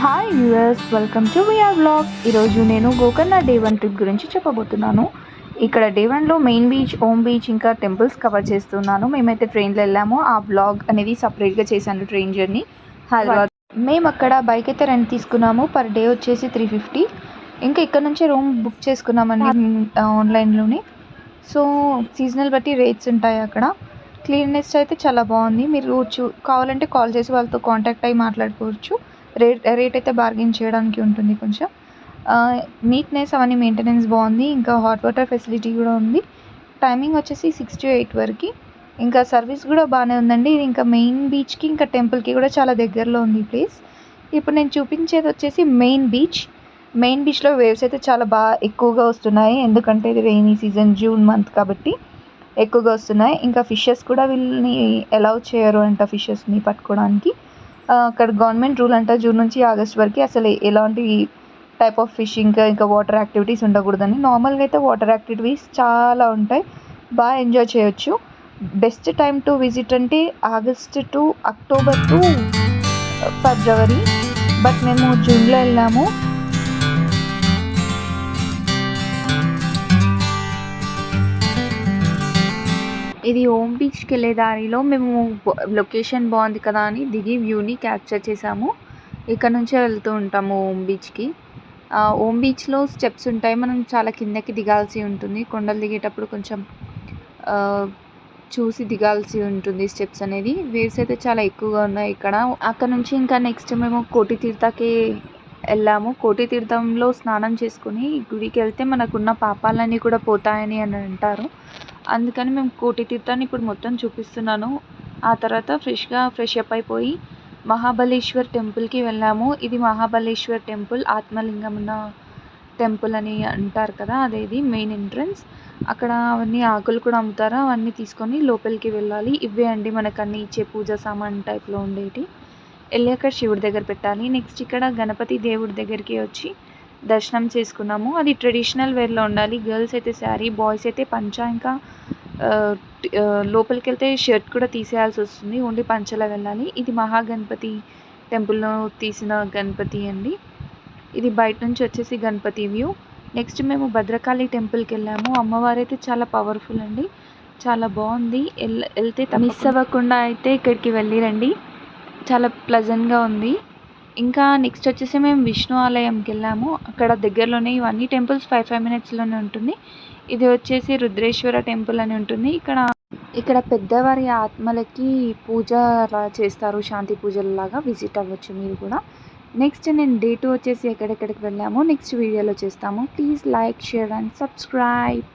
Hi viewers, welcome to VR blog. ఈరోజు నేను Gokarna day 1 trip గురించి చెప్పబోతున్నాను. ఇక్కడ డే 1లో మెయిన్ బీచ్, ఓమ్ బీచ్ ఇంకా టెంపుల్స్ కవర్ చేస్తున్నాను. మేమైతే ట్రైన్లో వెళ్ళాము. ఆ బ్లాగ్ అనేది సపరేట్గా చేశాను. Train journey Hyderabad. మేము అక్కడ బైక్ అయితే రెంట్ తీసుకున్నాము. పర్ డే వచ్చేసి 350. ఇంకా ఇక్కడ నుంచి రూమ్ బుక్ చేసుకున్నామండి ఆన్లైన్లోనే. సో సీజనల్ బట్టి రేట్స్ ఉంటాయి అక్కడ. క్లీన్నెస్ అయితే చాలా బాగుంది. మీరు కావాలంటే కాల్ చేసి వాళ్ళతో కాంటాక్ట్ అయ్యి మాట్లాడుకోవచ్చు. రేట్ అయితే బార్గెన్ చేయడానికి ఉంటుంది కొంచెం. నీట్నెస్ అవన్నీ మెయింటెనెన్స్ బాగుంది. ఇంకా హాట్ వాటర్ ఫెసిలిటీ కూడా ఉంది. టైమింగ్ వచ్చేసి 6 to 8 వరకు. ఇంకా సర్వీస్ కూడా బాగానే ఉందండి. ఇది ఇంకా మెయిన్ బీచ్కి ఇంకా టెంపుల్కి కూడా చాలా దగ్గరలో ఉంది ఈ ప్లేస్. ఇప్పుడు నేను చూపించేది వచ్చేసి మెయిన్ బీచ్లో వేవ్స్ అయితే చాలా బాగా ఎక్కువగా వస్తున్నాయి. ఎందుకంటే ఇది రెయినీ సీజన్, జూన్ మంత్ కాబట్టి ఎక్కువగా వస్తున్నాయి. ఇంకా ఫిషెస్ కూడా వీళ్ళని అలౌ చేయరు అంట ఫిషెస్ని పట్టుకోవడానికి. అక్కడ గవర్నమెంట్ రూల్ అంట జూన్ నుంచి ఆగస్ట్ వరకు అసలు ఎలాంటి టైప్ ఆఫ్ ఫిషింగ్ ఇంకా వాటర్ యాక్టివిటీస్ ఉండకూడదని. నార్మల్గా అయితే వాటర్ యాక్టివిటీస్ చాలా ఉంటాయి, బాగా ఎంజాయ్ చేయొచ్చు. బెస్ట్ టైం టు విజిట్ అంటే August to October to February. But మేము జూన్లో వెళ్ళాము. ఇది ఓమ్ బీచ్కి వెళ్ళే దారిలో మేము లొకేషన్ బాగుంది కదా అని దిగి వ్యూని క్యాప్చర్ చేసాము. ఇక్కడ నుంచే వెళ్తూ ఉంటాము ఓమ్ బీచ్కి. ఓమ్ బీచ్లో స్టెప్స్ ఉంటాయి, మనం చాలా కిందకి దిగాల్సి ఉంటుంది. కొండలు దిగేటప్పుడు కొంచెం చూసి దిగాల్సి ఉంటుంది స్టెప్స్ అనేది. వేవ్స్ అయితే చాలా ఎక్కువగా ఉన్నాయి ఇక్కడ. అక్కడ నుంచి ఇంకా నెక్స్ట్ మేము కోటి తీర్థకి వెళ్ళాము. కోటి తీర్థంలో స్నానం చేసుకుని గుడికి వెళ్తే మనకున్న పాపాలన్నీ కూడా పోతాయని అంటారు. అందుకని మేము కోటి తీర్థాన్ని ఇప్పుడు మొత్తం చూపిస్తున్నాను. ఆ తర్వాత ఫ్రెష్ అప్ అయిపోయి మహాబలేశ్వర్ టెంపుల్కి వెళ్ళాము. ఇది మహాబలేశ్వర్ టెంపుల్, ఆత్మలింగం ఉన్న టెంపుల్ అని అంటారు కదా, అదేది మెయిన్ ఎంట్రన్స్. అక్కడ అవన్నీ ఆకులు కూడా అమ్ముతారు, అవన్నీ తీసుకొని లోపలికి వెళ్ళాలి. ఇవే అండి మనకు అన్నీ ఇచ్చే పూజా సామాన్ టైప్లో ఉండేటి. వెళ్ళి అక్కడ శివుడి దగ్గర పెట్టాలి. నెక్స్ట్ ఇక్కడ గణపతి దేవుడి దగ్గరికి వచ్చి దర్శనం చేసుకున్నాము. అది ట్రెడిషనల్ వేర్లో ఉండాలి. గర్ల్స్ అయితే శారీ, బాయ్స్ అయితే పంచా. ఇంకా లోపలికి వెళ్తే షర్ట్ కూడా తీసేయాల్సి వస్తుంది, ఓన్లీ పంచలో వెళ్ళాలి. ఇది మహాగణపతి టెంపుల్లో తీసిన గణపతి అండి. ఇది బయట నుంచి వచ్చేసి గణపతి వ్యూ. నెక్స్ట్ మేము భద్రకాళి టెంపుల్కి వెళ్ళాము. అమ్మవారు అయితే చాలా పవర్ఫుల్ అండి, చాలా బాగుంది. వెళ్తే మిస్ అవ్వకుండా అయితే ఇక్కడికి వెళ్ళిరండి, చాలా ప్లెజెంట్గా ఉంది. ఇంకా నెక్స్ట్ వచ్చేసి మేము విష్ణు ఆలయంకి వెళ్ళాము. అక్కడ దగ్గరలోనే ఇవన్నీ టెంపుల్స్ 5 minutesలోనే ఉంటుంది. ఇది వచ్చేసి రుద్రేశ్వర టెంపుల్ అని ఉంటుంది. ఇక్కడ పెద్దవారి ఆత్మలకి పూజ చేస్తారు, శాంతి పూజలలాగా. విజిట్ అవ్వచ్చు మీరు కూడా. నెక్స్ట్ నేను డే 2 వచ్చేసి ఎక్కడెక్కడికి వెళ్ళాము నెక్స్ట్ వీడియోలో చేస్తాము. Please like, share and subscribe.